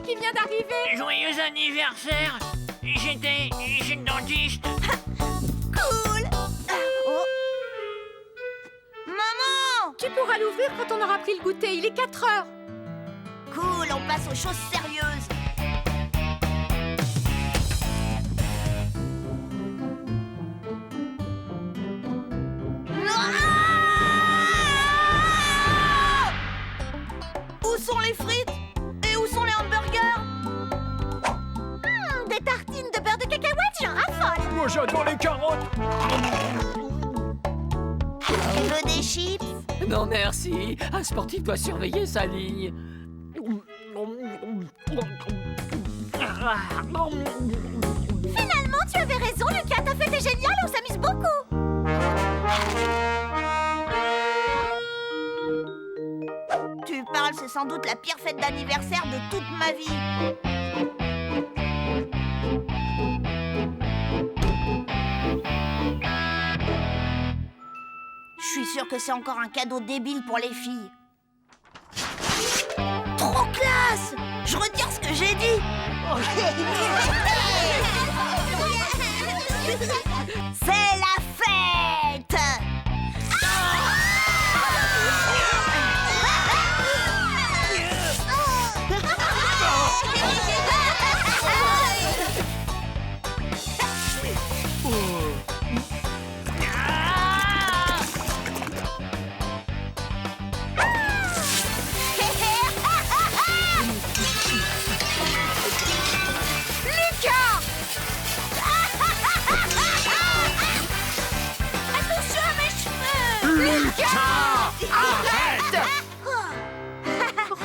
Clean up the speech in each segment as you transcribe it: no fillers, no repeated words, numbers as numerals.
qui vient d'arriver. Joyeux anniversaire. J'étais chez le dentiste. Cool. Oh. Maman! Tu pourras l'ouvrir quand on aura pris le goûter. Il est 4 heures. Cool, on passe aux choses sérieuses. Ah! Où sont les frites? Et où sont les hamburgers? Des tartines de beurre de cacahuète, j'en raffole. Moi j'adore les carottes. Tu veux des chips? Non merci, un sportif doit surveiller sa ligne. Finalement, tu avais raison, Lucas. Ta fête est géniale, on s'amuse beaucoup. Tu parles, c'est sans doute la pire fête d'anniversaire de toute ma vie. Je suis sûre que c'est encore un cadeau débile pour les filles. Trop classe! Je retire ce que j'ai dit. C'est la fête!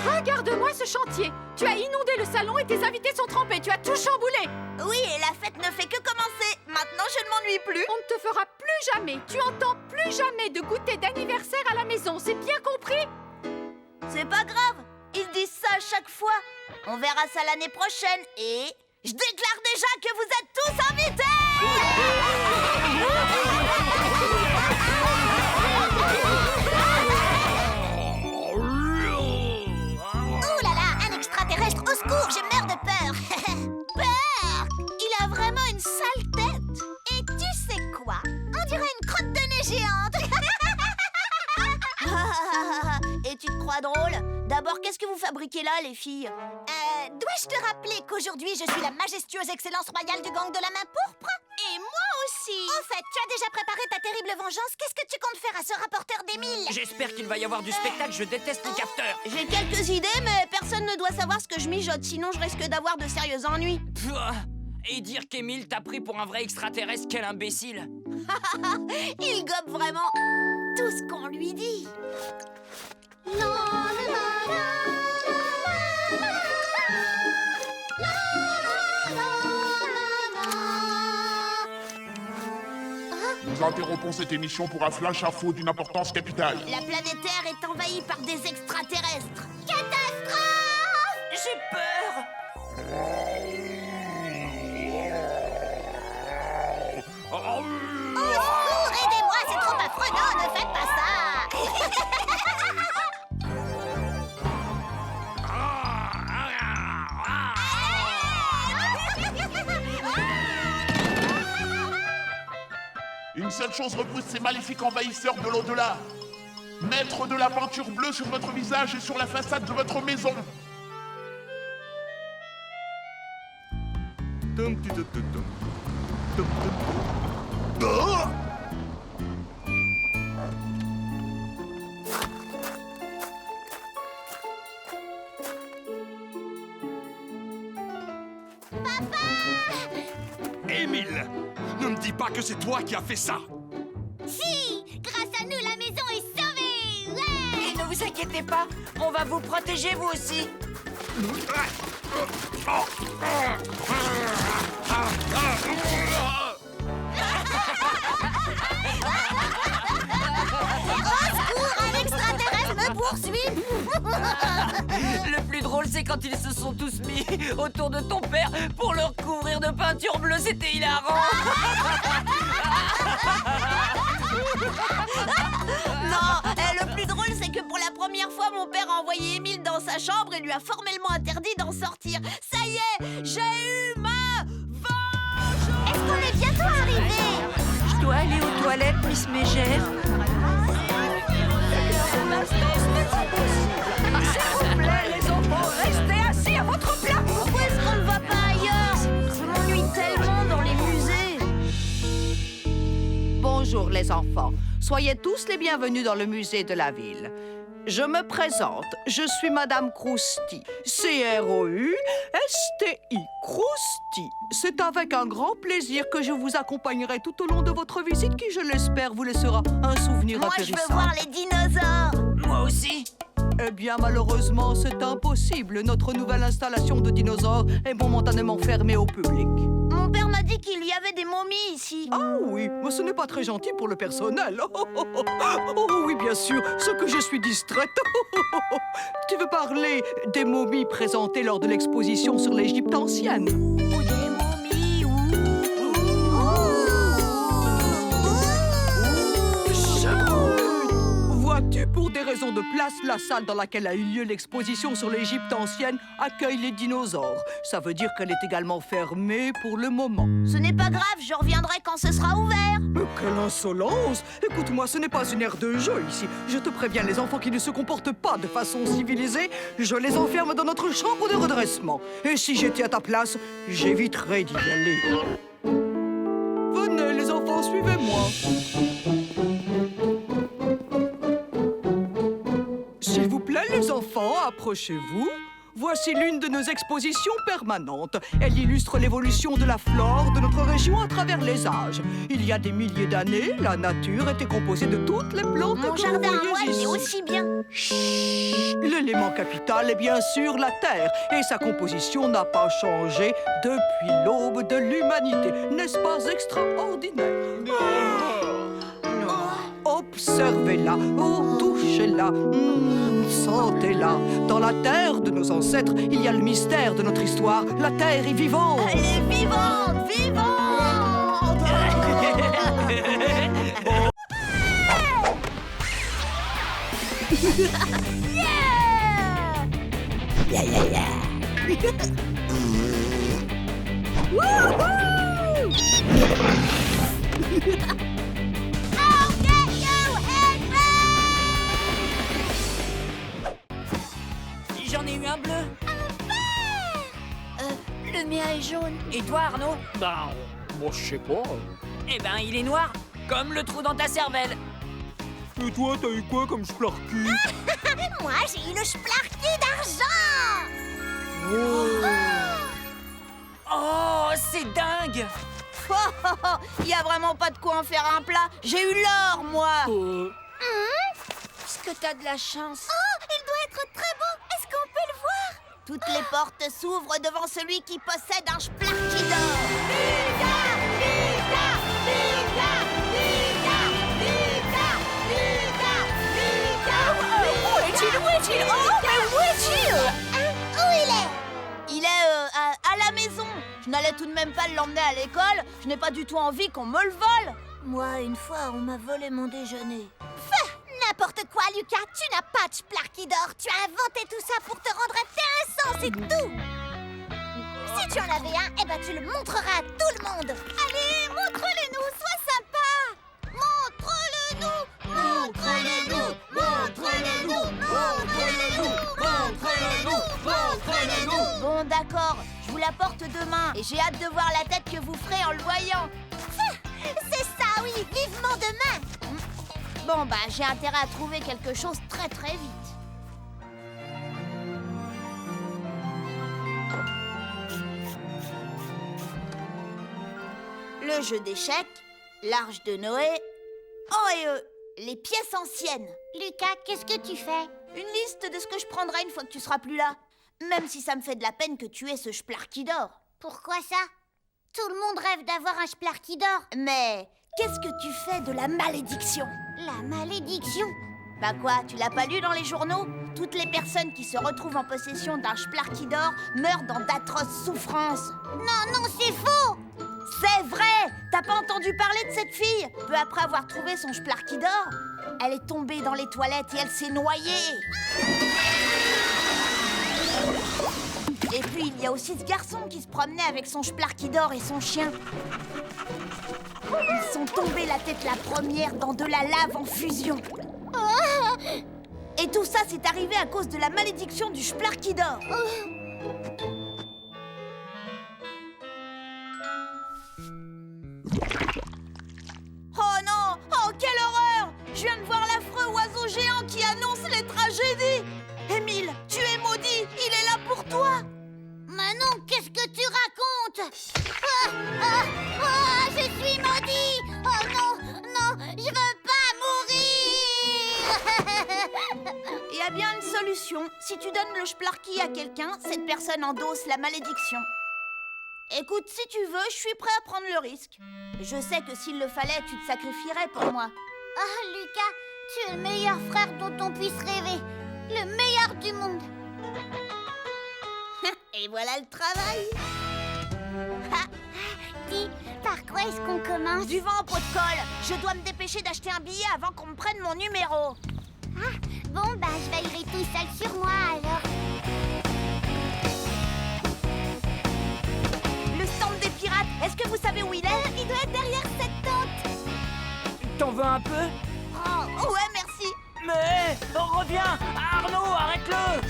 Regarde-moi ce chantier. Tu as inondé le salon et tes invités sont trempés. Tu as tout chamboulé. Oui, et la fête ne fait que commencer. Maintenant, je ne m'ennuie plus. On ne te fera plus jamais, tu entends plus jamais de goûter d'anniversaire à la maison. C'est bien compris? C'est pas grave. Ils disent ça à chaque fois. On verra ça l'année prochaine et... Je déclare déjà que vous êtes tous invités! Ouh là là, un extraterrestre, au secours, j'ai meurs de peur. Peur? Il a vraiment une sale tête. Et tu sais quoi? On dirait une crotte de nez géante. Et tu te crois drôle? D'abord, qu'est-ce que vous fabriquez là, les filles? Dois-je te rappeler qu'aujourd'hui, je suis la majestueuse excellence royale du gang de la main pourpre? Et moi aussi! En fait, tu as déjà préparé ta terrible vengeance. Qu'est-ce que tu comptes faire à ce rapporteur d'Émile? J'espère qu'il va y avoir du spectacle, je déteste les capteurs. J'ai quelques idées, mais personne ne doit savoir ce que je mijote, sinon je risque d'avoir de sérieux ennuis. Et dire qu'Émile t'a pris pour un vrai extraterrestre, quel imbécile. Il gobe vraiment tout ce qu'on lui dit. Nous interrompons cette émission pour un flash info d'une importance capitale. La planète Terre est envahie par des extraterrestres. Catastrophe! J'ai peur. Au secours, aidez-moi, c'est trop affreux. Non, ne faites pas ça. Une seule chose repousse ces maléfiques envahisseurs de l'au-delà. Mettre de la peinture bleue sur votre visage et sur la façade de votre maison. Émile, ne me dis pas que c'est toi qui as fait ça. Si, grâce à nous, la maison est sauvée. Ouais. Et ne vous inquiétez pas, on va vous protéger vous aussi. Au secours, un extraterrestre me poursuit. Le plus drôle, c'est quand ils se sont tous mis autour de ton père pour le recouvrir de peinture bleue. C'était hilarant. Non, le plus drôle, c'est que pour la première fois, mon père a envoyé Émile dans sa sa chambre et lui a formellement interdit d'en sortir. Ça y est, j'ai eu ma vengeance. Est-ce qu'on est bientôt arrivé? Je dois aller aux toilettes, Miss Mégère. S'il vous plaît, les enfants, restez assis à votre place. Pourquoi est-ce qu'on ne va pas ailleurs? Je m'ennuie tellement dans les musées. Bonjour les enfants, soyez tous les bienvenus dans le musée de la ville. Je me présente, je suis Madame Crousty, C-R-O-U-S-T-I, Crousty. C'est avec un grand plaisir que je vous accompagnerai tout au long de votre visite qui, je l'espère, vous laissera un souvenir Moi, je intéressant. veux voir les dinosaures. Moi aussi. Eh bien, malheureusement, c'est impossible. Notre nouvelle installation de dinosaures est momentanément fermée au public. Mon père m'a dit qu'il y avait des momies ici. Ah oui, mais ce n'est pas très gentil pour le personnel. Oh oui, bien sûr, ce que je suis distraite. Tu veux parler des momies présentées lors de l'exposition sur l'Égypte ancienne? Ou des momies, Vois-tu, pour des raisons de place, la salle dans laquelle a eu lieu l'exposition sur l'Égypte ancienne accueille les dinosaures. Ça veut dire qu'elle est également fermée pour le moment. Ce n'est pas grave, je reviendrai quand ce sera ouvert. Mais quelle insolence! Écoute-moi, ce n'est pas une aire de jeu ici. Je te préviens, les enfants qui ne se comportent pas de façon civilisée, je les enferme dans notre chambre de redressement. Et si j'étais à ta place, j'éviterais d'y aller. Venez, les enfants, suivez-moi. S'il vous plaît, les enfants, approchez-vous. Voici l'une de nos expositions permanentes. Elle illustre l'évolution de la flore de notre région à travers les âges. Il y a des milliers d'années, la nature était composée de toutes les plantes Mon que jardin vous à moi, voyez il est ici. aussi bien. L'élément capital est bien sûr la Terre, et sa composition n'a pas changé depuis l'aube de l'humanité. N'est-ce pas extraordinaire? Observez-la, oh, touchez-la, sentez-la. Dans la terre de nos ancêtres, il y a le mystère de notre histoire. La terre est vivante. Elle est vivante, vivante. J'en ai eu un bleu. Le mien est jaune. Et toi, Arnaud? Bah, moi je sais pas. Eh ben, il est noir, comme le trou dans ta cervelle. Et toi, t'as eu quoi comme splarky? Moi, j'ai eu le splarky d'argent. Oh, c'est dingue! Il y a vraiment pas de quoi en faire un plat. J'ai eu l'or, moi. Est-ce que t'as de la chance? Oh, il doit être très beau. Est-ce qu'on peut le voir? Toutes les portes s'ouvrent devant celui qui possède un splarky d'or. Où est-il? Où est-il? Oh, mais où est-il? Où il est? Il est à la maison. Je n'allais tout de même pas l'emmener à l'école. Je n'ai pas du tout envie qu'on me le vole. Moi, une fois, on m'a volé mon déjeuner. N'importe quoi, Lucas. Tu n'as pas de splarky d'or. Tu as inventé tout ça pour te rendre intéressant, c'est tout. Si tu en avais un, eh ben tu le montreras à tout le monde. Allez, montre-le-nous, sois sympa. Montre-le-nous, montre-le-nous, montre-le-nous, montre-le-nous, montre-le-nous, montre-le-nous. Bon, d'accord, je vous l'apporte demain et j'ai hâte de voir la tête que vous ferez en le voyant. C'est ça, oui, vivement demain. Bon, bah, j'ai intérêt à trouver quelque chose très très vite. Le jeu d'échecs, l'arche de Noé. Oh, et les pièces anciennes. Lucas, qu'est-ce que tu fais? Une liste de ce que je prendrai une fois que tu seras plus là. Même si ça me fait de la peine que tu aies ce splarky d'or. Pourquoi ça? Tout le monde rêve d'avoir un splarky d'or. Mais qu'est-ce que tu fais de la malédiction? La malédiction? Bah quoi, tu l'as pas lu dans les journaux? Toutes les personnes qui se retrouvent en possession d'un splarky d'or meurent dans d'atroces souffrances. Non, c'est faux! C'est vrai! T'as pas entendu parler de cette fille? Peu après avoir trouvé son splarky d'or, elle est tombée dans les toilettes et elle s'est noyée. y a aussi ce garçon qui se promenait avec son Splarkidor et son chien. Ils sont tombés la tête la première dans de la lave en fusion. Et tout ça, c'est arrivé à cause de la malédiction du Splarkidor. Oh non! Oh, quelle horreur! Je viens de voir l'affreux oiseau géant qui annonce les tragédies! Émile, tu es maudit! Il est là pour toi! Manon, qu'est-ce que tu racontes? Je suis maudit! Oh non, non, je veux pas mourir! Il y a bien une solution. Si tu donnes le Splarky à quelqu'un, cette personne endosse la malédiction. Écoute, si tu veux, je suis prêt à prendre le risque. Je sais que s'il le fallait, tu te sacrifierais pour moi. Ah, Lucas, tu es le meilleur frère dont on puisse rêver. Le meilleur du monde. Et voilà le travail. Dis, par quoi est-ce qu'on commence? Du vent au pot de colle. Je dois me dépêcher d'acheter un billet avant qu'on me prenne mon numéro. Ah, bon, bah, je veillerai tout seul sur moi, alors. Le stand des pirates, est-ce que vous savez où il est? Il doit être derrière cette tente. T'en veux un peu? Oh, ouais, merci. Mais reviens! Arnaud, arrête-le!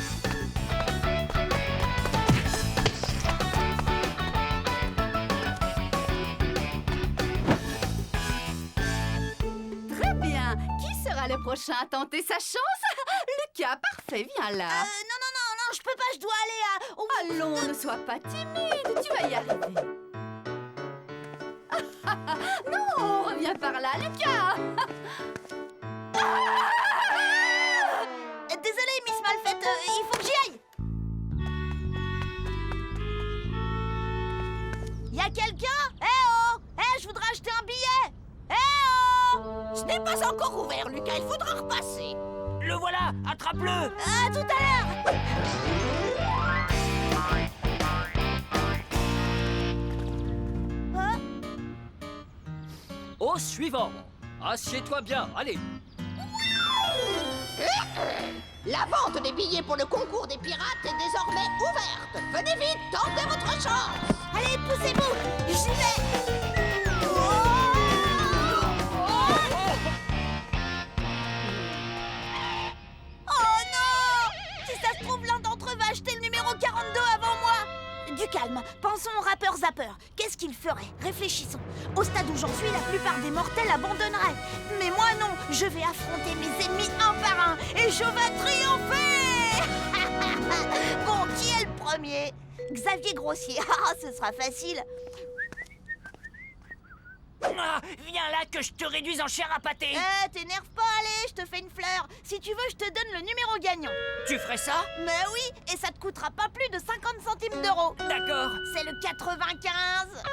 Très bien. Qui sera le prochain à tenter sa chance? Lucas, parfait, viens là. Non, je peux pas, je dois aller à... Allons, ne sois pas timide, tu vas y arriver. Non, reviens par là, Lucas. Désolée, Miss Malfaite, il faut que j'y aille. Y a quelqu'un? Oh! Je voudrais acheter un billet. Oh! Ce n'est pas encore ouvert, Lucas, il faudra repasser. Le voilà! Attrape-le! À tout à l'heure. Au suivant. Assieds-toi bien, allez. La vente des billets pour le concours des pirates est désormais ouverte. Venez vite, tentez votre chance. Allez, poussez-vous. J'y vais. Oh non! Si ça se trouve, l'un d'entre eux va acheter le numéro 42 avant moi. Du calme, pensons au rappeur Zapper. Qu'est-ce qu'il ferait? Réfléchissons. Au stade où j'en suis, la plupart des mortels abandonneraient. Mais moi non, je vais affronter mes ennemis un par un et je vais triompher. Bon, qui est le premier? Xavier Grossier. Ah, ce sera facile. Ah, viens là que je te réduise en chair à pâté! T'énerve pas, allez, je te fais une fleur. Si tu veux, je te donne le numéro gagnant. Tu ferais ça? Mais oui, et ça te coûtera pas plus de 50 centimes d'euros. D'accord. C'est le 95.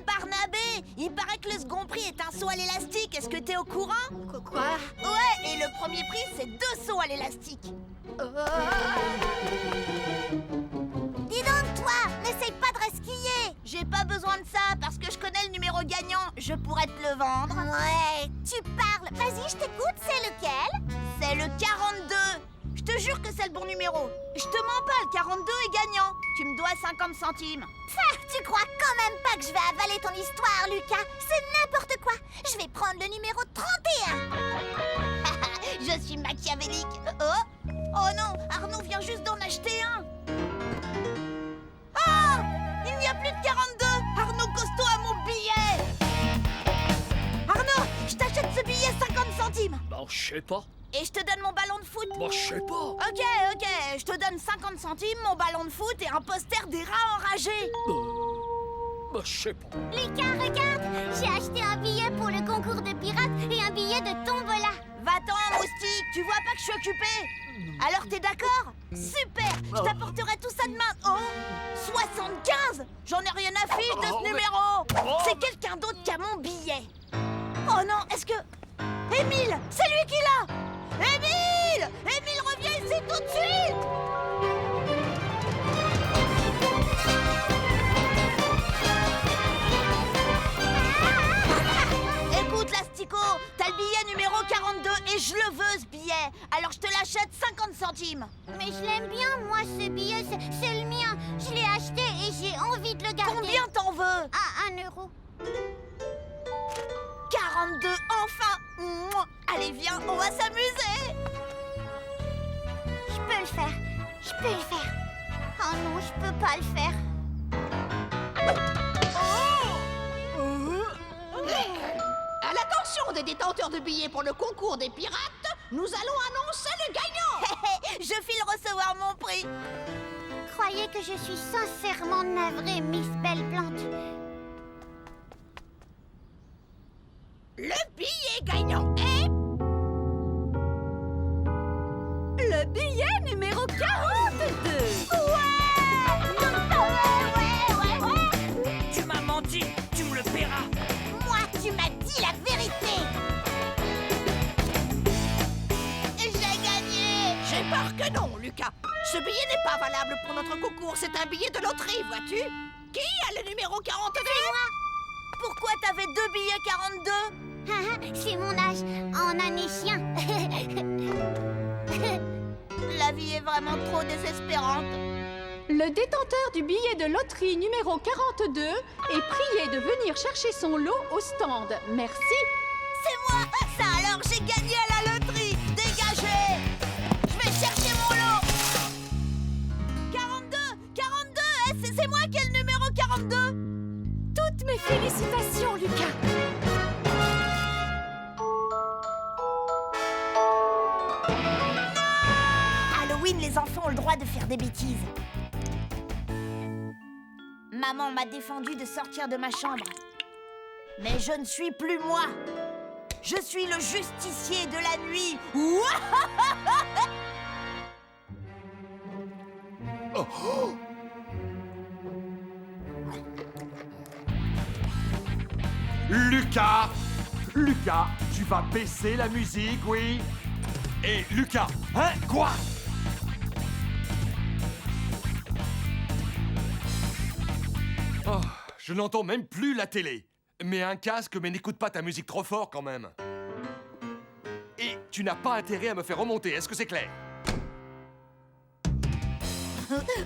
Barnabé, il paraît que le second prix est un saut à l'élastique. Est-ce que t'es au courant? Quoi? Ouais, et le premier prix, c'est 2 sauts à l'élastique. Dis donc, toi, n'essaye pas de resquiller. J'ai pas besoin de ça parce que je connais le numéro gagnant. Je pourrais te le vendre. Ouais, tu parles. Vas-y, je t'écoute, c'est lequel? C'est le 42. Je te jure que c'est le bon numéro. Je te mens pas, le 42 est gagnant. Tu me dois 50 centimes. Tu crois quand même pas que je vais avaler ton histoire, Lucas? C'est n'importe quoi. Je vais prendre le numéro 31. Je suis machiavélique. Oh non, Arnaud vient juste d'en acheter un. Ah! Il n'y a plus de 42. Arnaud Costaud a mon billet. Arnaud, je t'achète ce billet 50 centimes. Bah, je sais pas. Et je te donne mon ballon de foot. Bah, je sais pas. Ok, je te donne 50 centimes, mon ballon de foot et un poster des rats enragés. Bah, je sais pas. Lucas, regarde, j'ai acheté un billet pour le concours de pirates et un billet de tombola. Va-t'en, moustique, tu vois pas que je suis occupée? Alors t'es d'accord? Super, je t'apporterai tout ça demain. Oh, 75? J'en ai rien à fiche de ce numéro. C'est quelqu'un d'autre qui a mon billet. Oh non, est-ce que... Émile, c'est lui qui l'a. Émile! Émile, reviens ici tout de suite! Écoute, l'Astico, t'as le billet numéro 42 et Je le veux, ce billet. Alors je te l'achète 50 centimes. Mais je l'aime bien, moi, ce billet, c'est le mien. Je l'ai acheté et j'ai envie de le garder. Combien t'en veux? Ah, 1 euro. 42, enfin. Mouah. Allez, viens, on va s'amuser. Je peux le faire. Je peux le faire. Oh non, je peux pas le faire. À l'attention des détenteurs de billets pour le concours des pirates, nous allons annoncer le gagnant. Je file recevoir mon prix. Croyez que je suis sincèrement navrée, Miss Belle Plante. Le billet gagnant est... Le billet numéro 42. Tu m'as menti, tu me le paieras. Moi, tu m'as dit la vérité. J'ai gagné. J'ai peur que non, Lucas. Ce billet n'est pas valable pour notre concours, c'est un billet de loterie, vois-tu? Qui a le numéro 42? Pourquoi t'avais 2 billets 42? C'est mon âge, en année chien. La vie est vraiment trop désespérante. Le détenteur du billet de loterie numéro 42 est prié de venir chercher son lot au stand. Merci. C'est moi. Ça alors, j'ai gagné à la loterie. Dégagez. Je vais chercher mon lot. 42, 42, c'est moi qui ai le numéro 42. Toutes mes félicitations, Lucas. Halloween, les enfants ont le droit de faire des bêtises. Maman m'a défendu de sortir de ma chambre. Mais je ne suis plus moi. Je suis le justicier de la nuit. Oh, oh. Lucas! Lucas, tu vas baisser la musique, oui? Et Lucas, hein? Quoi? Oh, je n'entends même plus la télé. Mets un casque, mais n'écoute pas ta musique trop fort quand même. Et tu n'as pas intérêt à me faire remonter, est-ce que c'est clair?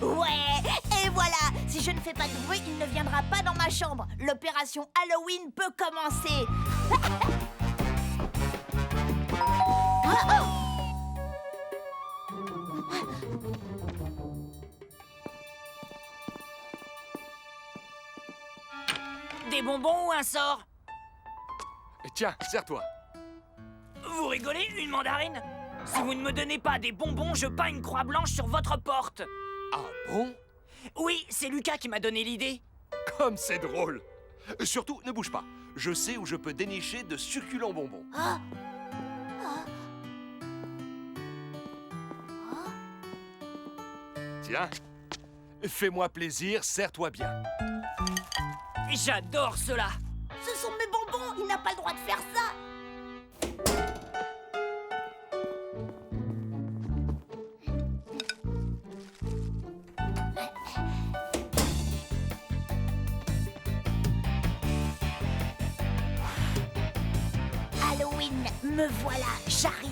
Ouais, et voilà. Si je ne fais pas de bruit, il ne viendra pas dans ma chambre. L'opération Halloween peut commencer. Des bonbons ou un sort? Tiens, serre-toi. Vous rigolez, une mandarine? Si vous ne me donnez pas des bonbons, je peins une croix blanche sur votre porte. Ah bon? Oui, c'est Lucas qui m'a donné l'idée. Comme c'est drôle. Surtout, ne bouge pas. Je sais où je peux dénicher de succulents bonbons. Tiens, fais-moi plaisir, serre-toi bien. J'adore cela. Ce sont mes bonbons. Il n'a pas le droit de faire ça. Halloween, me voilà, j'arrive.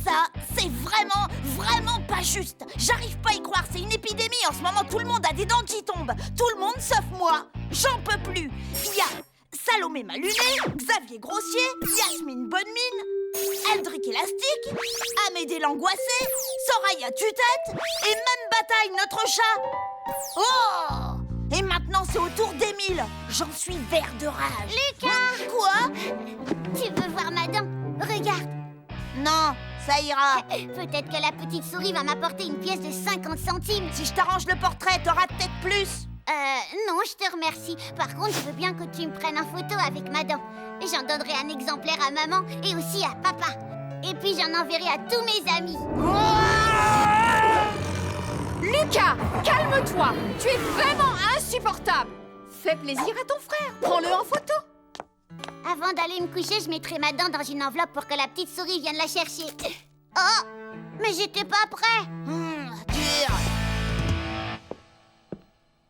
Ça, c'est vraiment pas juste. J'arrive pas à y croire, c'est une épidémie. En ce moment, tout le monde a des dents qui tombent. Tout le monde sauf moi. J'en peux plus. Il y a Salomé Malunet, Xavier Grossier, Yasmine Bonne-Mine, Eldrick Élastique, Amédée l'Angoissé, Soraya Tue-Tête et même Bataille notre chat. Oh! Et maintenant, c'est au tour d'Émile. J'en suis vert de rage. Lucas! Quoi? Tu veux voir ma dent? Regarde. Non, ça ira. Peut-être que la petite souris va m'apporter une pièce de 50 centimes. Si je t'arrange le portrait, t'auras peut-être plus. Non, je te remercie. Par contre, je veux bien que tu me prennes en photo avec ma dent. J'en donnerai un exemplaire à maman et aussi à papa. Et puis j'en enverrai à tous mes amis. Lucas, calme-toi. Tu es vraiment insupportable. Fais plaisir à ton frère. Prends-le en photo. Avant d'aller me coucher, je mettrai ma dent dans une enveloppe pour que la petite souris vienne la chercher. Oh, mais j'étais pas prêt. Dur.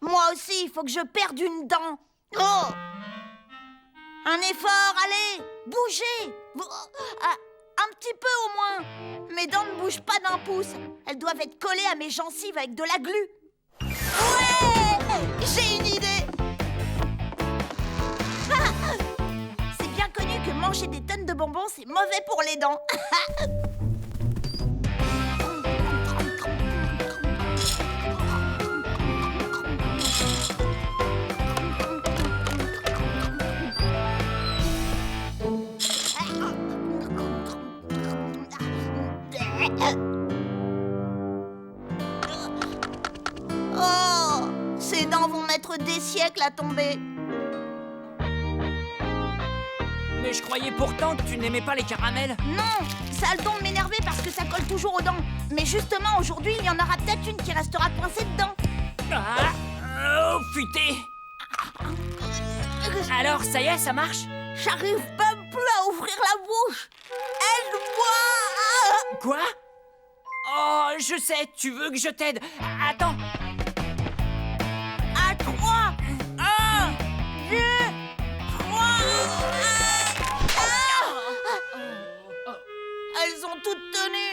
Moi aussi, il faut que je perde une dent. Oh. Un effort, allez, bougez. Un petit peu au moins. Mes dents ne bougent pas d'un pouce. Elles doivent être collées à mes gencives avec de la glu. Ouais, j'ai une idée. C'est bien connu que manger des tonnes de bonbons, c'est mauvais pour les dents. Oh, ces dents vont mettre des siècles à tomber. Mais je croyais pourtant que tu n'aimais pas les caramels. Non, ça a le don de m'énerver parce que ça colle toujours aux dents. Mais justement, aujourd'hui, il y en aura peut-être une qui restera coincée dedans. Oh, futé. Alors, ça y est, ça marche? J'arrive même plus à ouvrir la bouche. Aide-moi! Quoi? Oh, je sais, tu veux que je t'aide. Attends. À 3, 1, 2, 3. Elles ont toutes tenu.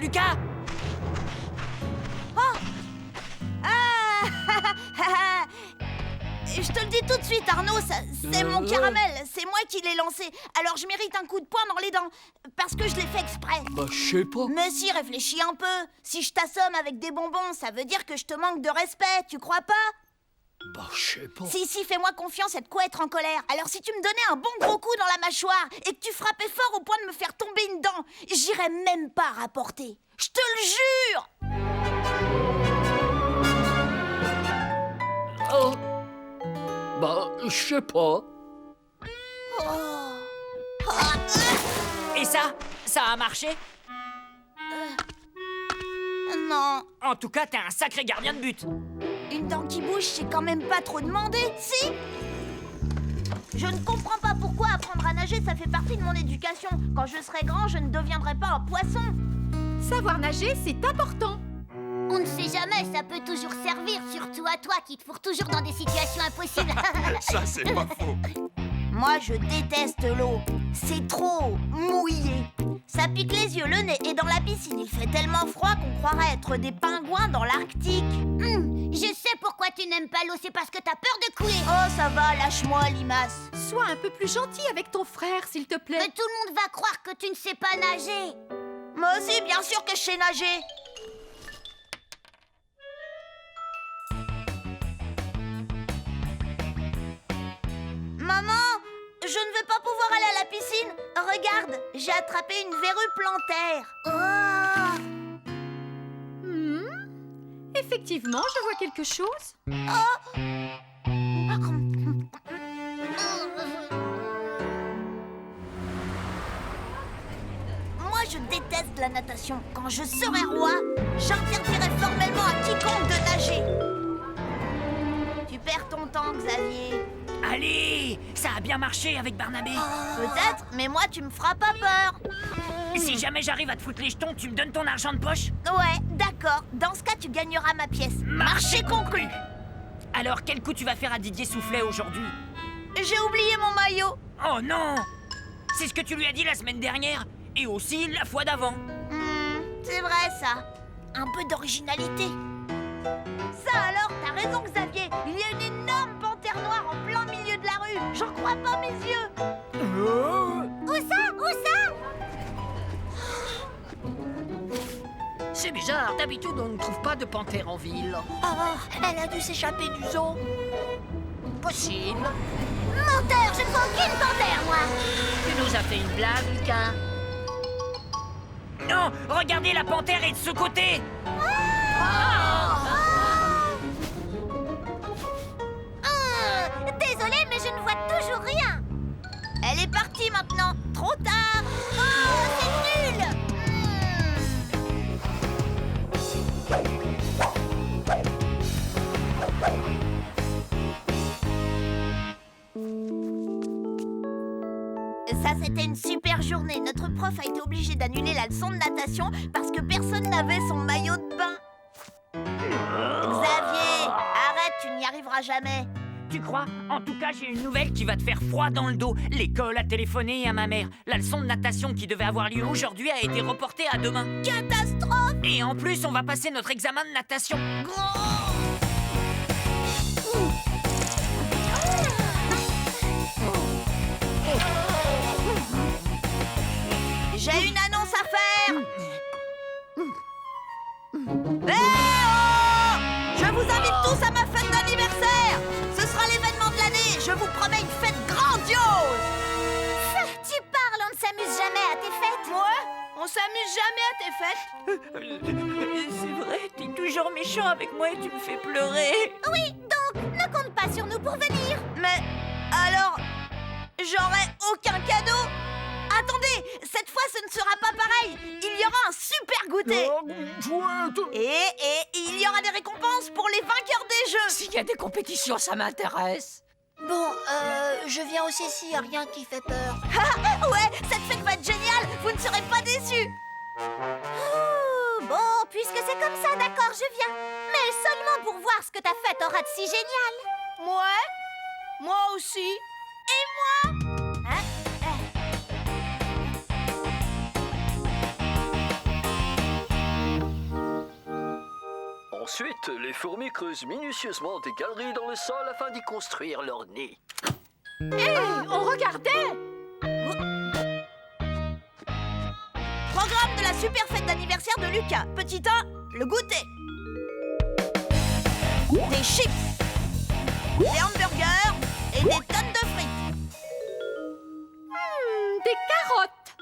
Lucas? Je te le dis tout de suite, Arnaud, c'est mon caramel. C'est moi qui l'ai lancé. Alors je mérite un coup de poing dans les dents. Parce que je l'ai fait exprès. Bah, je sais pas. Mais si, réfléchis un peu. Si je t'assomme avec des bonbons, ça veut dire que je te manque de respect, tu crois pas? Bah, je sais pas. Si, fais-moi confiance, et de quoi être en colère. Alors si tu me donnais un bon gros coup dans la mâchoire et que tu frappais fort au point de me faire tomber une dent, j'irais même pas rapporter. Je te le jure! Oh. Bah, je sais pas. Et ça a marché? Non, En tout cas, t'es un sacré gardien de but. une dent qui bouge, c'est quand même pas trop demandé, si? Je ne comprends pas pourquoi apprendre à nager, ça fait partie de mon éducation. Quand je serai grand, je ne deviendrai pas un poisson. Savoir nager, c'est important. On ne sait jamais, ça peut toujours servir, surtout à toi qui te fourre toujours dans des situations impossibles. Ça, c'est pas faux. Moi, je déteste l'eau. C'est trop mouillé. Ça pique les yeux, le nez, et dans la piscine, il fait tellement froid qu'on croirait être des pingouins dans l'Arctique. Je sais pourquoi tu n'aimes pas l'eau, c'est parce que t'as peur de couler. Oh, ça va, lâche-moi, limace. Sois un peu plus gentil avec ton frère, s'il te plaît. Mais tout le monde va croire que tu ne sais pas nager. Moi aussi, bien sûr que je sais nager. Maman, je ne vais pas pouvoir aller à la piscine. Regarde, j'ai attrapé une verrue plantaire. Oh. Effectivement, je vois quelque chose. Moi, je déteste la natation. Quand je serai roi, j'interdirai formellement à quiconque de nager. Tu perds ton temps, Xavier. Allez, ça a bien marché avec Barnabé. Peut-être, mais moi, tu me feras pas peur. Si jamais j'arrive à te foutre les jetons, tu me donnes ton argent de poche? Ouais, d'accord. Dans ce cas, tu gagneras ma pièce. Marché conclu. Alors, quel coup tu vas faire à Didier Soufflet aujourd'hui? J'ai oublié mon maillot. Oh non! C'est ce que tu lui as dit la semaine dernière, et aussi la fois d'avant. C'est vrai, ça. Un peu d'originalité. Ça alors, t'as raison, Xavier. Il y a une énorme panthère noire en plein milieu de la rue. J'en crois pas mes yeux. Où ça? Où ça? C'est bizarre, d'habitude on ne trouve pas de panthère en ville. Oh, elle a dû s'échapper du zoo. Possible. Menteur, je ne vois aucune panthère, moi. Tu nous as fait une blague, Lucas. Non, regardez, la panthère est de ce côté. Désolée, mais je ne vois toujours rien. Elle est partie maintenant. Trop tard. Oh, c'est nul. Ça, c'était une super journée. Notre prof a été obligé d'annuler la leçon de natation parce que personne n'avait son maillot de bain. Xavier, arrête, tu n'y arriveras jamais. Tu crois? En tout cas, j'ai une nouvelle qui va te faire froid dans le dos. L'école a téléphoné à ma mère. La leçon de natation qui devait avoir lieu aujourd'hui a été reportée à demain. Catastrophe! Et en plus, on va passer notre examen de natation. J'ai une annonce à faire. Oh! Je vous invite tous à ma fête d'anniversaire. Ce sera l'événement de l'année. Je vous promets une fête grandiose. Tu parles, on ne s'amuse jamais à tes fêtes. Ouais, on s'amuse jamais à tes fêtes. C'est vrai, t'es toujours méchant avec moi et tu me fais pleurer. Oui, donc, ne compte pas sur nous pour venir. Mais alors, j'aurai aucun cadeau. Attendez, cette fois ce ne sera pas pareil. Il y aura un super goûter. Et il y aura des récompenses pour les vainqueurs des jeux. S'il y a des compétitions, ça m'intéresse. Bon, je viens aussi s'il n'y a rien qui fait peur. Ouais, cette fête va être géniale. Vous ne serez pas déçus. Bon, puisque c'est comme ça, d'accord, je viens. Mais seulement pour voir ce que ta fête aura de si génial. Ouais, moi aussi. Et moi. Hein? Ensuite, les fourmis creusent minutieusement des galeries dans le sol afin d'y construire leur nid. On regardait. Programme de la super fête d'anniversaire de Lucas. Petit 1, le goûter. Des chips, des hamburgers et des tonnes de frites. Des carottes.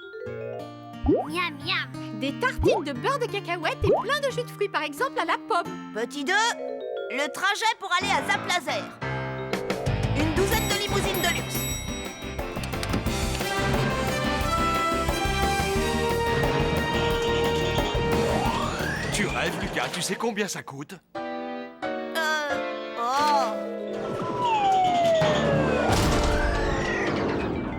Miam, miam. Des tartines de beurre de cacahuète et plein de jus de fruits, par exemple à la pomme. Petit 2, le trajet pour aller à Zap Laser. Une douzaine de limousines de luxe. Tu rêves, Lucas, tu sais combien ça coûte?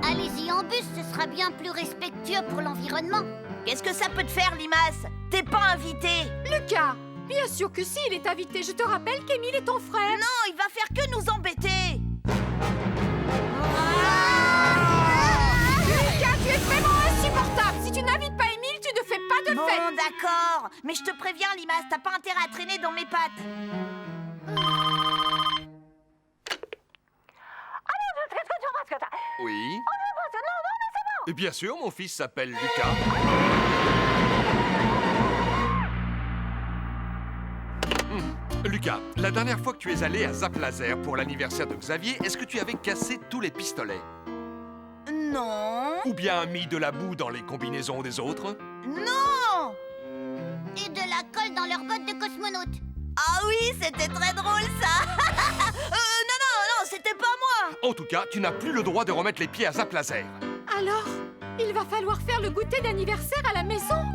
Allez-y en bus, ce sera bien plus respectueux pour l'environnement. Qu'est-ce que ça peut te faire, Limace? T'es pas invité. Lucas, bien sûr que si, il est invité. Je te rappelle qu'Émile est ton frère. Non, il va faire que nous embêter. Lucas, tu es vraiment insupportable. Si tu n'invites pas Émile, tu ne fais pas de Bon, fête. d'accord. Mais je te préviens, Limace, t'as pas intérêt à traîner dans mes pattes. Oui. Et bien sûr, mon fils s'appelle Lucas. Lucas, la dernière fois que tu es allé à Zap Laser pour l'anniversaire de Xavier, est-ce que tu avais cassé tous les pistolets? Non. Ou bien mis de la boue dans les combinaisons des autres? Non. Et de la colle dans leurs bottes de cosmonautes. Ah oui, c'était très drôle, ça. Non, c'était pas moi. En tout cas, tu n'as plus le droit de remettre les pieds à Zap Laser. Alors, il va falloir faire le goûter d'anniversaire à la maison.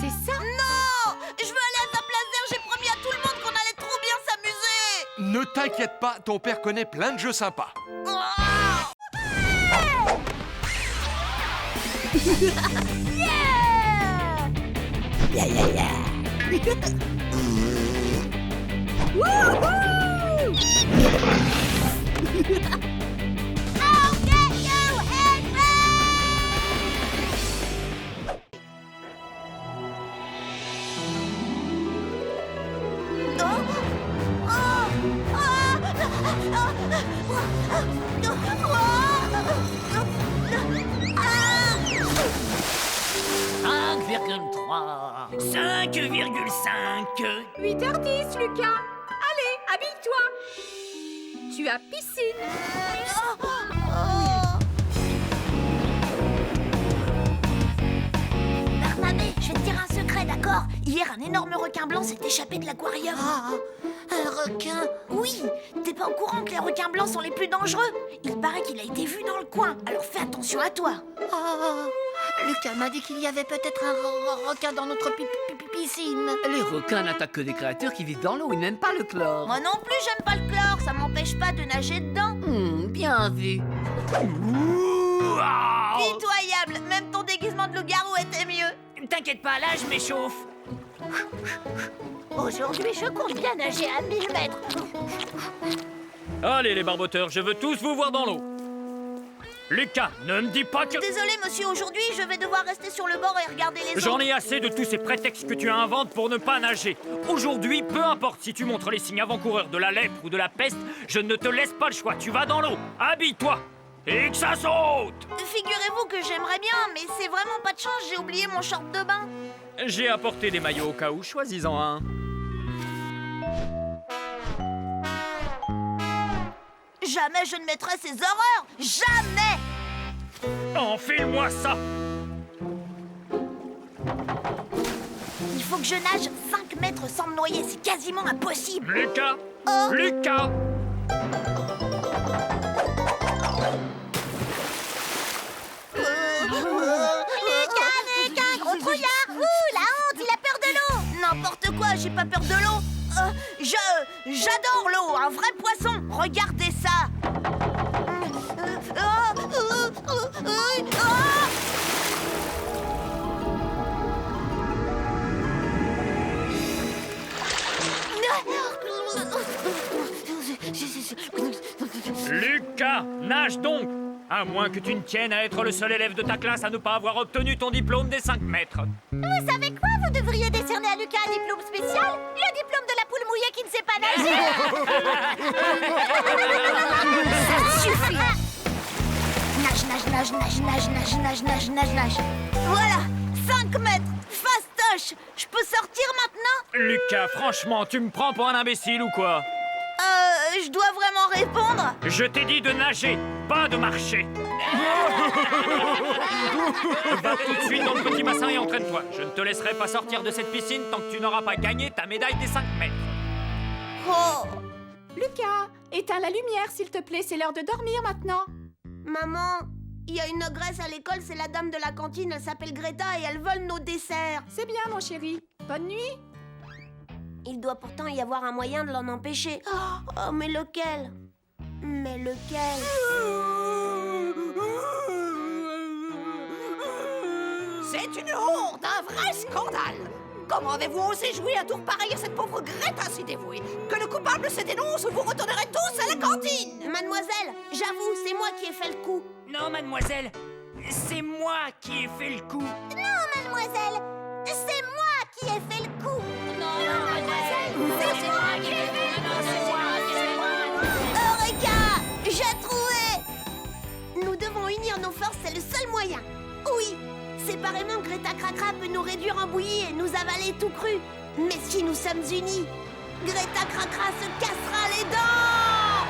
C'est ça? Non. Je veux aller à Zap Laser. J'ai promis à tout le monde qu'on allait trop bien s'amuser. Ne t'inquiète pas, ton père connaît plein de jeux sympas. Ah 5,5. 8h10, Lucas. Allez, habille-toi. Tu as piscine. Barnabé, je vais te dire un secret, d'accord? Hier, un énorme requin blanc s'est échappé de l'aquarium. Un requin? Oui. T'es pas au courant que les requins blancs sont les plus dangereux? Il paraît qu'il a été vu dans le coin, alors fais attention à toi. Lucas m'a dit qu'il y avait peut-être un requin dans notre piscine. Les requins n'attaquent que des créatures qui vivent dans l'eau. Ils n'aiment pas le chlore. Moi non plus, j'aime pas le chlore. m'empêche pas de nager dedans. Bien vu. Pitoyable, même ton déguisement de loup-garou était mieux. T'inquiète pas, là, je m'échauffe. Aujourd'hui, je compte bien nager à 1000 mètres. Allez, les barboteurs, je veux tous vous voir dans l'eau. Lucas, ne me dis pas que... Désolé, monsieur, aujourd'hui, je vais devoir rester sur le bord et regarder les J'en autres. ai assez de tous ces prétextes que tu inventes pour ne pas nager. Aujourd'hui, peu importe si tu montres les signes avant-coureurs de la lèpre ou de la peste, je ne te laisse pas le choix. Tu vas dans l'eau, habille-toi et que ça saute. Figurez-vous que j'aimerais bien, mais c'est vraiment pas de chance, j'ai oublié mon short de bain. J'ai apporté des maillots au cas où, choisis-en un. Jamais je ne mettrai ces horreurs. Jamais. Enfile-moi ça. Il faut que je nage 5 mètres sans me noyer, c'est quasiment impossible. Lucas, Oh. Lucas. Lucas, gros trouillard. Ouh, la honte, il a peur de l'eau. N'importe quoi, j'ai pas peur de l'eau. J'adore l'eau, un vrai poisson. Regardez ça. Lucas, nage donc. À moins que tu ne tiennes à être le seul élève de ta classe à ne pas avoir obtenu ton diplôme des 5 mètres. Vous savez quoi? Vous devriez décerner à Lucas un diplôme spécial. Le diplôme de la poule mouillée qui ne sait pas nager. Ça suffit. Nage. Voilà, 5 mètres, fastoche. Je peux sortir maintenant? Lucas, franchement, tu me prends pour un imbécile ou quoi? Je dois vraiment répondre? Je t'ai dit de nager, pas de marcher. Va tout de suite dans le petit bassin et entraîne-toi. Je ne te laisserai pas sortir de cette piscine tant que tu n'auras pas gagné ta médaille des 5 mètres. Oh. Lucas, éteins la lumière, s'il te plaît, c'est l'heure de dormir maintenant. Maman, il y a une ogresse à l'école, c'est la dame de la cantine, elle s'appelle Greta et elle vole nos desserts. C'est bien, mon chéri. Bonne nuit. Il doit pourtant y avoir un moyen de l'en empêcher. Oh, mais lequel? C'est une honte, un vrai scandale. Comment avez-vous osé jouer un tour pareil à cette pauvre Greta si dévouée? Que le coupable se dénonce ou vous retournerez tous à la cantine. Mademoiselle, j'avoue, c'est moi qui ai fait le coup. Non, mademoiselle, c'est moi qui ai fait le coup. Non, mademoiselle, c'est moi qui ai fait le coup. Non, mademoiselle, c'est moi qui ai fait le coup. Eureka, j'ai trouvé. Nous devons unir nos forces, c'est le seul moyen. Oui, séparément, Greta Cracra peut nous réduire en bouillie et nous avaler tout cru. Mais si nous sommes unis, Greta Cracra se cassera les dents.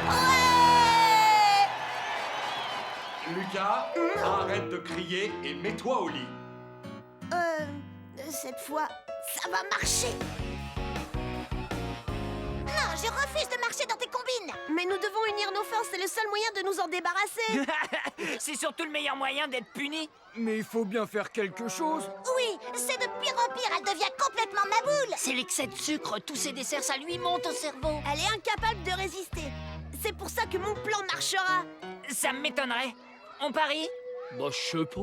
Ouais. Lucas, arrête de crier et mets-toi au lit. Cette fois, ça va marcher. Non, je refuse de marcher dans tes combines. Mais nous devons unir nos forces, c'est le seul moyen de nous en débarrasser. C'est surtout le meilleur moyen d'être puni. Mais il faut bien faire quelque chose. Oui, c'est de pire en pire, elle devient complètement maboule. C'est l'excès de sucre, tous ces desserts, ça lui monte au cerveau. Elle est incapable de résister. C'est pour ça que mon plan marchera. Ça m'étonnerait. On parie? Bah, je sais pas.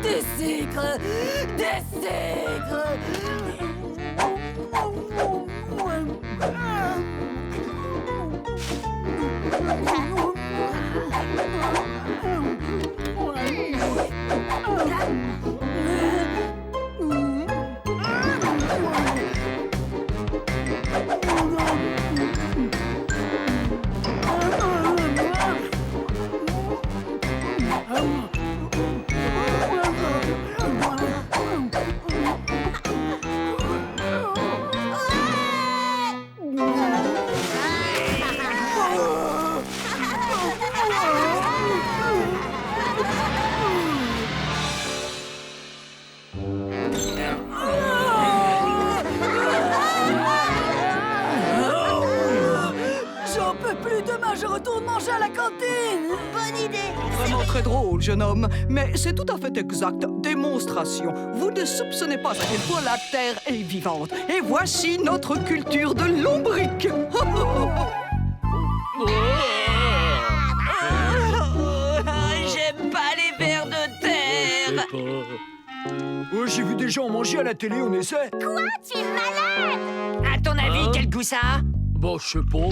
Des sucres! Des sucres! J'en peux plus, demain je retourne manger à la cantine. Bonne idée. Vraiment très drôle, jeune homme. Mais c'est tout à fait exact. Démonstration. Vous ne soupçonnez pas à quel point la Terre est vivante. Et voici notre culture de lombric. J'aime pas les vers de terre. Oh, j'ai vu des gens manger à la télé, on essaie. Quoi? Tu es malade? À ton avis, quel goût ça a? Bon, je sais pas.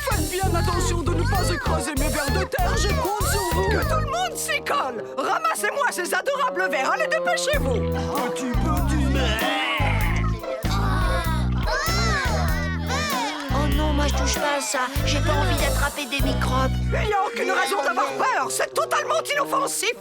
Faites bien attention de ne pas écraser mes vers de terre. Je compte sur vous. Que tout le monde s'y colle. Ramassez-moi ces adorables vers. Allez, dépêchez-vous. Petit. Oh non, moi je touche pas à ça. J'ai pas envie d'attraper des microbes. Il n'y a aucune raison d'avoir peur. C'est totalement inoffensif.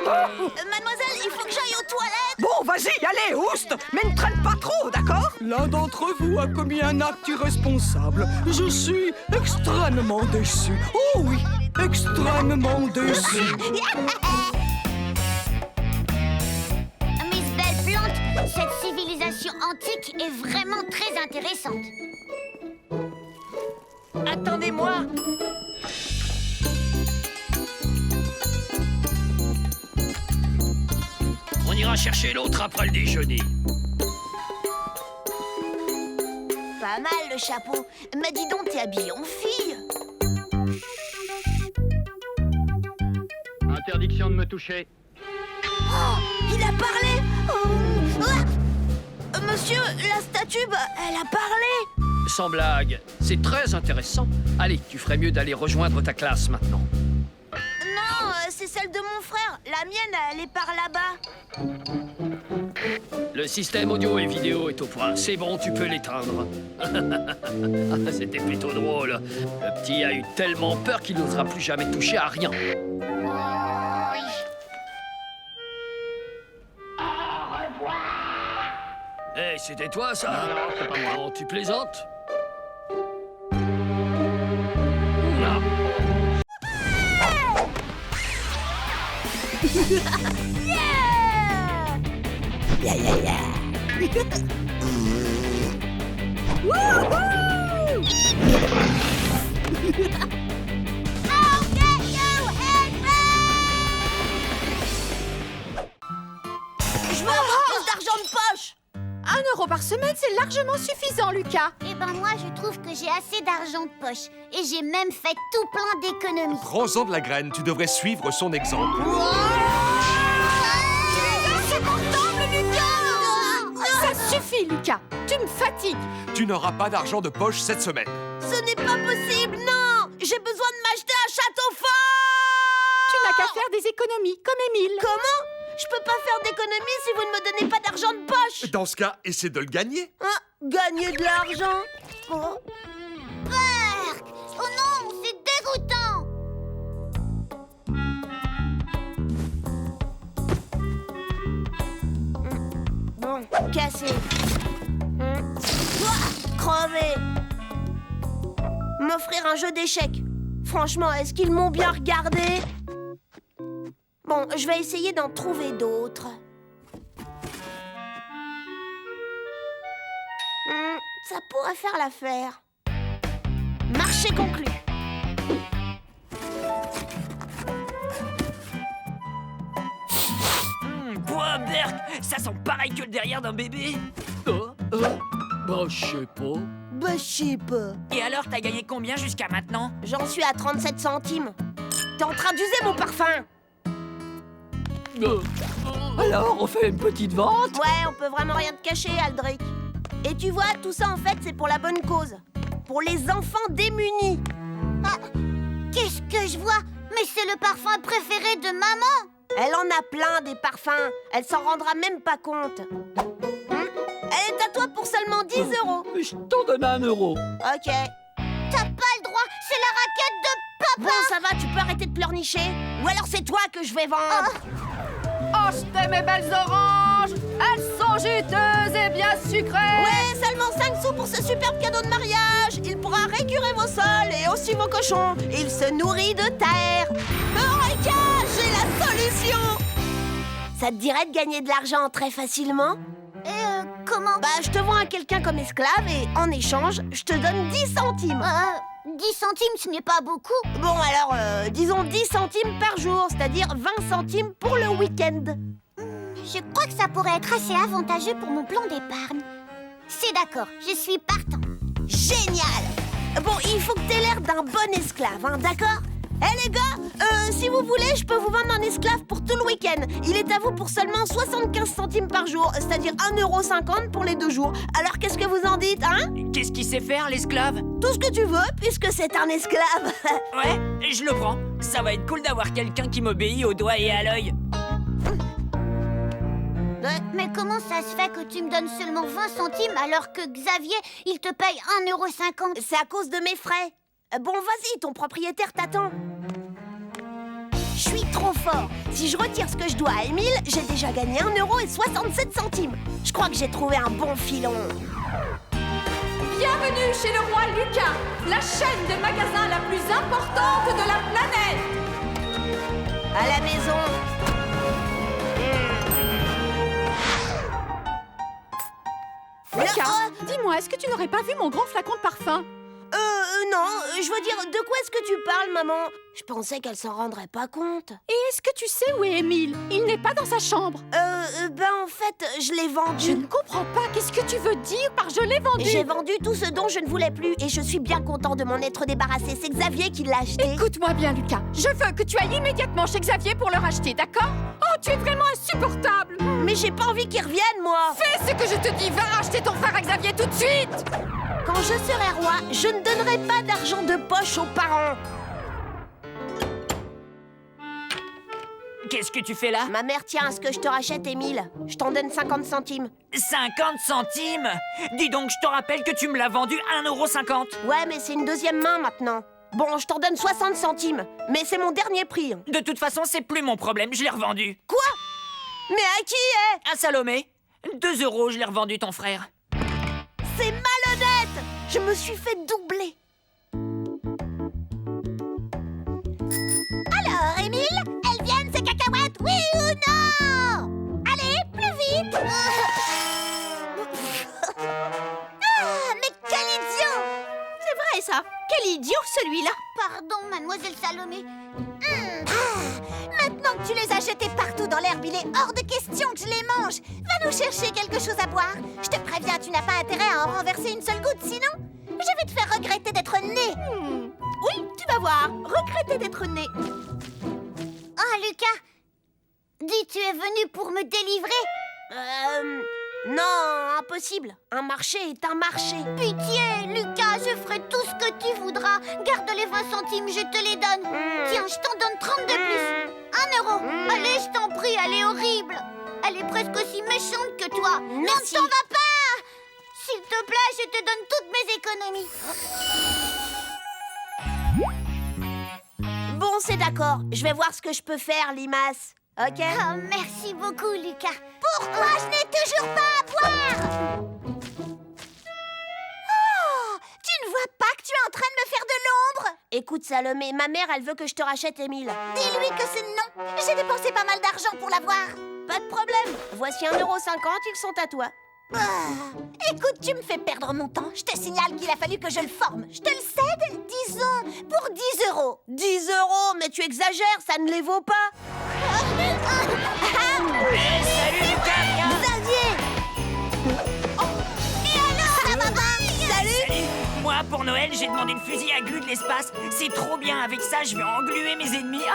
Mademoiselle, il faut que j'aille aux toilettes. Bon, vas-y, allez, ouste. Mais ne traîne pas trop, d'accord? L'un d'entre vous a commis un acte irresponsable. Je suis extrêmement déçu. Oh oui, extrêmement déçu. Miss Belle-Plante, cette civilisation antique est vraiment très intéressante. Attendez-moi. On ira chercher l'autre après le déjeuner. Pas mal le chapeau. Mais dis donc, t'es habillée en fille. Interdiction de me toucher. Oh, il a parlé. Monsieur, la statue, elle a parlé. Sans blague, c'est très intéressant. Allez, tu ferais mieux d'aller rejoindre ta classe maintenant. Non, c'est celle de mon frère. La mienne, elle est par là-bas. Le système audio et vidéo est au point. C'est bon, tu peux l'éteindre. C'était plutôt drôle. Le petit a eu tellement peur qu'il n'osera plus jamais toucher à rien. Hé, c'était toi, ça? Non, c'est pas moi. Non, tu plaisantes? Non. Je veux avoir plus d'argent de poche. 1 euro par semaine, c'est largement suffisant, Lucas. Eh ben moi, je trouve que j'ai assez d'argent de poche. Et j'ai même fait tout plein d'économies. Prends-en de la graine, tu devrais suivre son exemple. Insupportable, Lucas! Ça suffit, Lucas. Tu me fatigues. Tu n'auras pas d'argent de poche cette semaine. Ce n'est pas possible, non. J'ai besoin de m'acheter un château fort. Tu n'as qu'à faire des économies, comme Émile. Comment? Je peux pas faire d'économies si vous ne me donnez pas d'argent de poche. Dans ce cas, essaie de le gagner. Hein? Gagner de l'argent? Oh. Berk! Oh non, c'est dégoûtant! Bon, cassé. Crevé. M'offrir un jeu d'échecs. Franchement, est-ce qu'ils m'ont bien regardé? Bon, je vais essayer d'en trouver d'autres. Ça pourrait faire l'affaire. Marché conclu. Quoi, Berk? Ça sent pareil que le derrière d'un bébé. Bah, je sais pas. Bah, je sais pas. Et alors, t'as gagné combien jusqu'à maintenant? J'en suis à 37 centimes. T'es en train d'user mon parfum. Alors, on fait une petite vente? Ouais, on peut vraiment rien te cacher, Aldric. Et tu vois, tout ça, en fait, c'est pour la bonne cause. Pour les enfants démunis. Ah, qu'est-ce que je vois? Mais c'est le parfum préféré de maman! Elle en a plein, des parfums. Elle s'en rendra même pas compte. Elle est à toi pour seulement 10 euros. Je t'en donne 1 euro. Ok. T'as pas le droit, c'est la raquette de papa! Bon, ça va, tu peux arrêter de pleurnicher? Ou alors c'est toi que je vais vendre. Achetez mes belles oranges! Elles sont juteuses et bien sucrées! Ouais, seulement 5 sous pour ce superbe cadeau de mariage. Il pourra récurer vos sols et aussi vos cochons. Il se nourrit de terre. Ça te dirait de gagner de l'argent très facilement? Comment? Bah, je te vends à quelqu'un comme esclave et en échange, je te donne 10 centimes. 10 centimes, ce n'est pas beaucoup. Bon, alors, disons 10 centimes par jour, c'est-à-dire 20 centimes pour le week-end. Je crois que ça pourrait être assez avantageux pour mon plan d'épargne. C'est d'accord, je suis partant. Génial! Bon, il faut que t'aies l'air d'un bon esclave, hein, d'accord? Les gars, si vous voulez, je peux vous vendre un esclave pour tout le week-end. Il est à vous pour seulement 75 centimes par jour, c'est-à-dire 1,50 € pour les 2 jours. Alors qu'est-ce que vous en dites, hein? Qu'est-ce qu'il sait faire, l'esclave? Tout ce que tu veux, puisque c'est un esclave. Ouais, je le prends. Ça va être cool d'avoir quelqu'un qui m'obéit au doigt et à l'œil. Mais comment ça se fait que tu me donnes seulement 20 centimes alors que Xavier, il te paye 1,50 €? C'est à cause de mes frais. Bon, vas-y, ton propriétaire t'attend. Je suis trop fort. Si je retire ce que je dois à Émile, j'ai déjà gagné 1,67 €. Je crois que j'ai trouvé un bon filon. Bienvenue chez le roi Lucas, la chaîne de magasins la plus importante de la planète. À la maison. Lucas, dis-moi, est-ce que tu n'aurais pas vu mon grand flacon de parfum? Non, je veux dire, de quoi est-ce que tu parles, maman? Je pensais qu'elle s'en rendrait pas compte. Et est-ce que tu sais où est Émile? Il n'est pas dans sa chambre. Ben en fait, je l'ai vendu. Je ne comprends pas, qu'est-ce que tu veux dire par je l'ai vendu? J'ai vendu tout ce dont je ne voulais plus et je suis bien content de m'en être débarrassé. C'est Xavier qui l'a acheté. Écoute-moi bien, Lucas. Je veux que tu ailles immédiatement chez Xavier pour le racheter, d'accord? Oh, tu es vraiment insupportable! Mais j'ai pas envie qu'il revienne, moi. Fais ce que je te dis, va racheter ton frère à Xavier tout de suite! Quand je serai roi, je ne donnerai pas d'argent de poche aux parents. Qu'est-ce que tu fais là? Ma mère tient à ce que je te rachète, Émile. Je t'en donne 50 centimes. 50 centimes? Dis donc, je te rappelle que tu me l'as vendu 1,50 €. Ouais, mais c'est une deuxième main maintenant. Bon, je t'en donne 60 centimes. Mais c'est mon dernier prix. De toute façon, c'est plus mon problème, je l'ai revendu. Quoi? Mais à qui est? À Salomé. 2 €, je l'ai revendu ton frère. C'est malhonnête! Je me suis fait doubler. Alors, Émile, elles viennent ces cacahuètes, oui ou non? Allez, plus vite! Mais quel idiot! C'est vrai, ça. Quel idiot, celui-là. Pardon, mademoiselle Salomé. Maintenant que tu les as jetés partout dans l'herbe, il est hors de question que je les mange. Va nous chercher quelque chose à boire. Je te préviens, tu n'as pas intérêt à en renverser une seule goutte, sinon je vais te faire regretter d'être né. Oui, tu vas voir. Regretter d'être né. Oh, Lucas, dis, tu es venu pour me délivrer? Non, impossible. Un marché est un marché. Pitié, Lucas, je ferai tout ce que tu voudras. Garde les 20 centimes, je te les donne. Tiens, je t'en donne 30 de plus. 1 €. Allez, je t'en prie, elle est horrible. Elle est presque aussi méchante que toi. Merci. Non, t'en vas pas. S'il te plaît, je te donne toutes mes économies. Bon, c'est d'accord. Je vais voir ce que je peux faire, Limace. Ok? Oh, merci beaucoup, Lucas. Pourquoi je n'ai toujours pas à boire? Oh, tu ne vois pas que tu es en train de me faire de l'ombre? Écoute, Salomé, ma mère, elle veut que je te rachète Émile. Dis-lui que c'est non. J'ai dépensé pas mal d'argent pour l'avoir. Pas de problème. Voici 1,50 €, ils sont à toi. Écoute, tu me fais perdre mon temps. Je te signale qu'il a fallu que je le forme. Je te le cède, disons, pour 10 €. 10 €, mais tu exagères, ça ne les vaut pas. Salut Lucas, viens. Xavier! Et alors, ça va pas? Salut! Moi, pour Noël, j'ai demandé une fusille à glu de l'espace. C'est trop bien, avec ça, je vais engluer mes ennemis.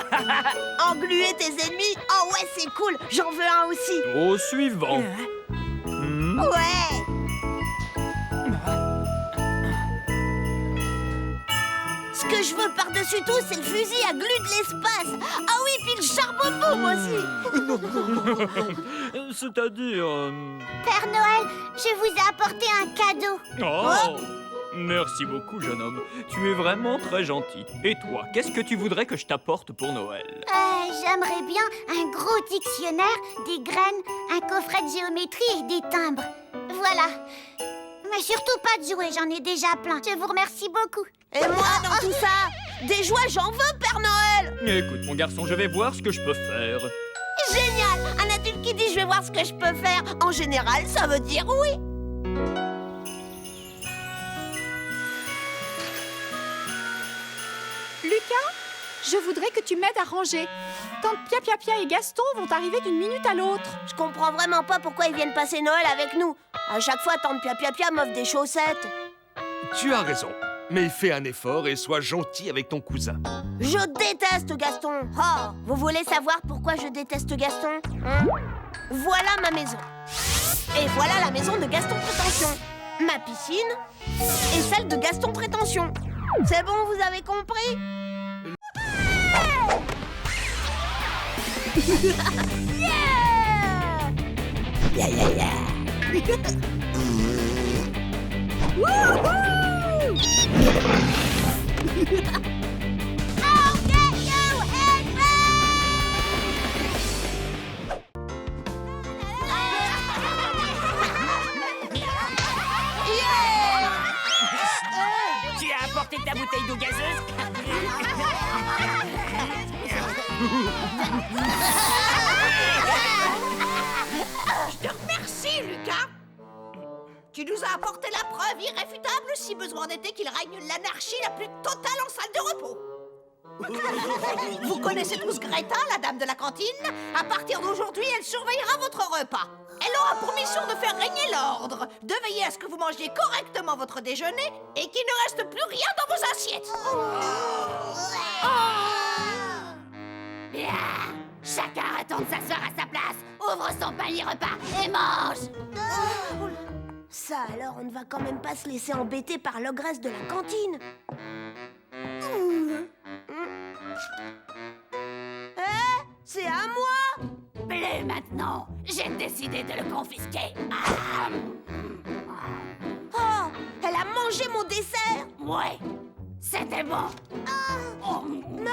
Engluer tes ennemis? Oh ouais, c'est cool, j'en veux un aussi. Au suivant. Ouais! Ce que je veux par-dessus tout, c'est le fusil à glu de l'espace. Ah oui, puis le charbon boum aussi. C'est-à-dire... Père Noël, je vous ai apporté un cadeau. Oh, merci beaucoup, jeune homme. Tu es vraiment très gentil. Et toi, qu'est-ce que tu voudrais que je t'apporte pour Noël? J'aimerais bien un gros dictionnaire, des graines, un coffret de géométrie et des timbres. Voilà. Mais surtout pas de jouets, j'en ai déjà plein. Je vous remercie beaucoup. Et moi, dans tout ça, des jouets, j'en veux, Père Noël. Écoute, mon garçon, je vais voir ce que je peux faire. Génial! Un adulte qui dit je vais voir ce que je peux faire, en général, ça veut dire oui. Lucas, je voudrais que tu m'aides à ranger. Tante Pia et Gaston vont arriver d'une minute à l'autre. Je comprends vraiment pas pourquoi ils viennent passer Noël avec nous. À chaque fois, tante Pia m'offre des chaussettes. Tu as raison. Mais fais un effort et sois gentil avec ton cousin. Je déteste Gaston. Oh, vous voulez savoir pourquoi je déteste Gaston, hein? Voilà ma maison. Et voilà la maison de Gaston Prétention. Ma piscine et celle de Gaston Prétention. C'est bon, vous avez compris? Yeah! Wouhou! I'll get you, Henry! Tu as apporté ta bouteille d'eau gazeuse? Je te remercie, Lucas. Tu nous as apporté la preuve irréfutable, si besoin était, qu'il règne l'anarchie la plus totale en salle de repos. Vous connaissez tous Greta, la dame de la cantine? À partir d'aujourd'hui, elle surveillera votre repas. Elle aura pour mission de faire régner l'ordre, de veiller à ce que vous mangiez correctement votre déjeuner et qu'il ne reste plus rien dans vos assiettes. Bien. Chacun retourne s'asseoir à sa place, ouvre son panier repas et mange. Ça alors, on ne va quand même pas se laisser embêter par l'ogresse de la cantine. C'est à moi! Plus maintenant. J'ai décidé de le confisquer. Oh, elle a mangé mon dessert! Ouais, c'était bon. Non!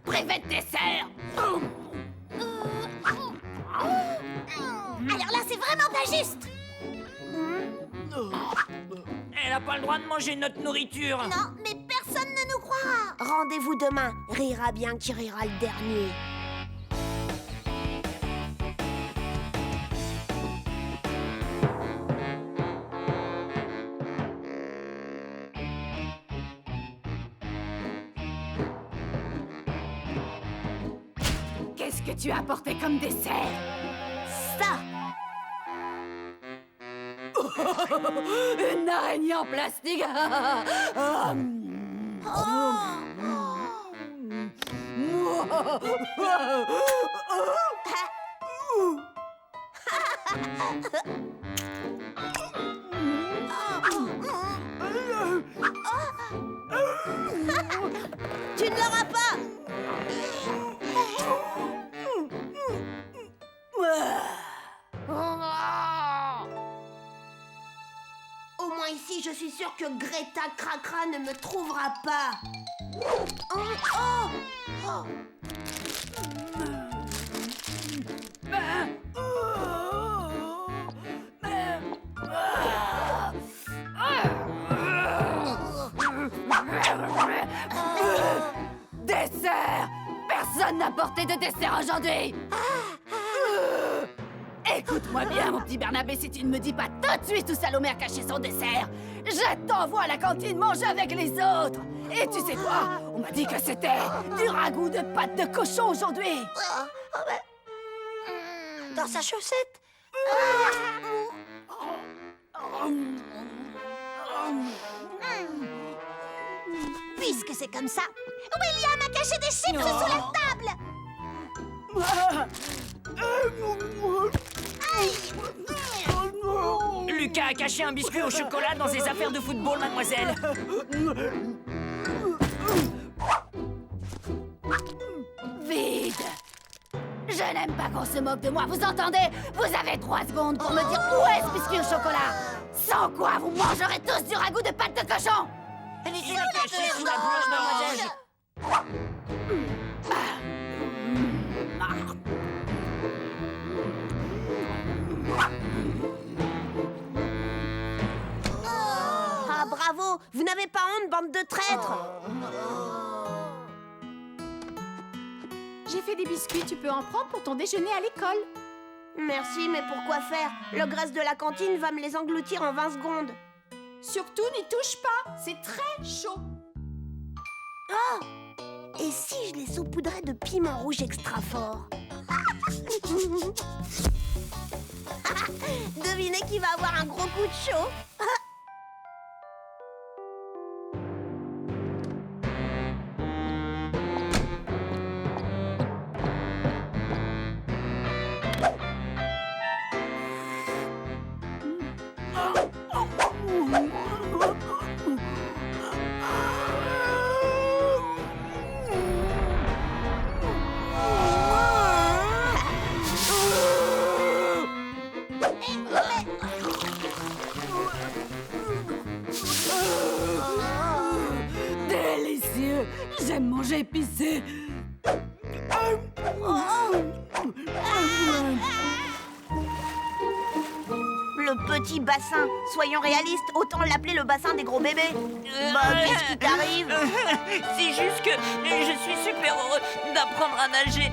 Privé de dessert. Alors là, c'est vraiment pas juste. Elle n'a pas le droit de manger notre nourriture. Non, mais personne ne nous croira. Rendez-vous demain. Rira bien qui rira le dernier. Qu'est-ce que tu as apporté comme dessert? Ça! Une araignée en plastique. Tu ne l'auras pas! Au moins ici, je suis sûre que Greta Cracra ne me trouvera pas. Dessert! Personne n'a porté de dessert aujourd'hui! Écoute-moi bien, mon petit Bernabé, si tu ne me dis pas tout de suite où Salomé a caché son dessert, je t'envoie à la cantine manger avec les autres! Et tu sais quoi? On m'a dit que c'était du ragoût de pâte de cochon aujourd'hui! Dans sa chaussette? Puisque c'est comme ça, William a caché des chips sous la table! Lucas a caché un biscuit au chocolat dans ses affaires de football, mademoiselle. Vide! Je n'aime pas qu'on se moque de moi, vous entendez? Vous avez 3 secondes pour me dire où est ce biscuit au chocolat! Sans quoi vous mangerez tous du ragoût de pâte de cochon! Elle était cachée sous la blanche d'orange. Ah, bravo! Vous n'avez pas honte, bande de traîtres! J'ai fait des biscuits, tu peux en prendre pour ton déjeuner à l'école. Merci, mais pourquoi faire? Le graisse de la cantine va me les engloutir en 20 secondes. Surtout, n'y touche pas, c'est très chaud. Oh! Et si je les saupoudrais de piment rouge extra fort? Devinez qui va avoir un gros coup de chaud? Délicieux! J'aime manger épicé. Le petit bassin. Soyons réalistes, autant l'appeler le bassin des gros bébés. Bah, qu'est-ce qui t'arrive? C'est juste que je suis super heureux d'apprendre à nager.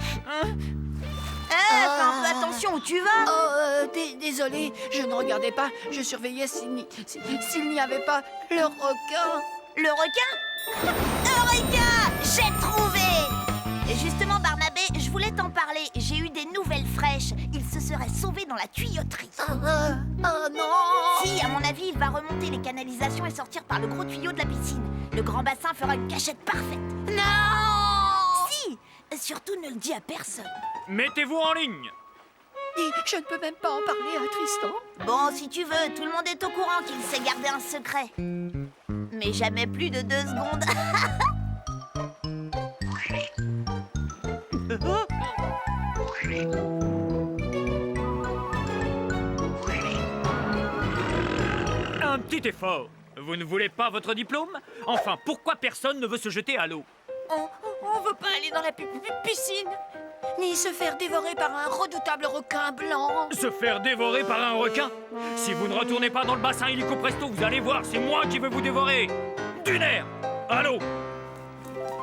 Fais un peu attention où tu vas. Désolé, je ne regardais pas. Je surveillais s'il n'y avait pas le requin. Le requin? Le requin! J'ai trouvé! Et justement, Barnabé, je voulais t'en parler. J'ai eu des nouvelles fraîches. Il se serait sauvé dans la tuyauterie. Oh non! Si, à mon avis, il va remonter les canalisations et sortir par le gros tuyau de la piscine. Le grand bassin fera une cachette parfaite. Non! Si! Surtout, ne le dis à personne. Mettez-vous en ligne. Et je ne peux même pas en parler à Tristan. Bon, si tu veux, tout le monde est au courant qu'il sait garder un secret. Mais jamais plus de 2 secondes. Un petit effort. Vous ne voulez pas votre diplôme? Enfin, pourquoi personne ne veut se jeter à l'eau? On veut pas aller dans la piscine, ni se faire dévorer par un redoutable requin blanc. Se faire dévorer par un requin? Si vous ne retournez pas dans le bassin illico presto, vous allez voir, c'est moi qui vais vous dévorer. Du nerf! Allô?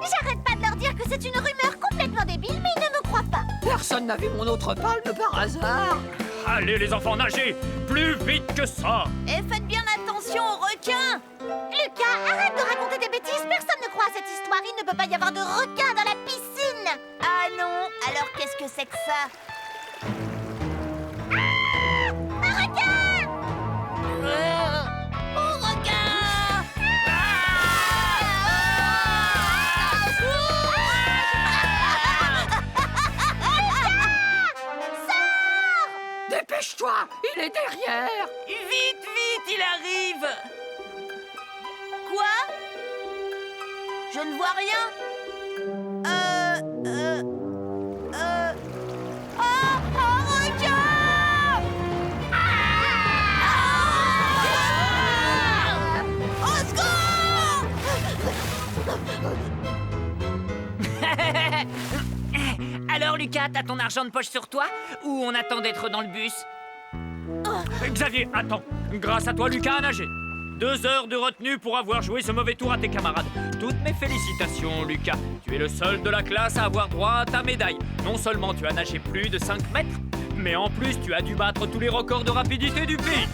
J'arrête pas de leur dire que c'est une rumeur complètement débile, mais ils ne me croient pas. Personne n'a vu mon autre palme par hasard. Allez les enfants, nagez! Plus vite que ça! Et faites bien attention aux requins. Lucas, arrête de raconter des bêtises. Personne ne croit à cette histoire. Il ne peut pas y avoir de requin dans la piscine. Ah non, alors qu'est-ce que c'est que ça? Un requin! Oh, requin! Dépêche-toi, il est derrière. Vite, vite, il arrive. Quoi? Je ne vois rien. Oh, un requin! Au secours! Alors Lucas, t'as ton argent de poche sur toi? Ou on attend d'être dans le bus? Xavier, attends. Grâce à toi, Lucas a nagé. 2 heures de retenue pour avoir joué ce mauvais tour à tes camarades. Toutes mes félicitations, Lucas. Tu es le seul de la classe à avoir droit à ta médaille. Non seulement tu as nagé plus de 5 mètres, mais en plus tu as dû battre tous les records de rapidité du pays.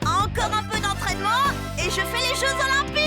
Encore un peu d'entraînement et je fais les Jeux Olympiques!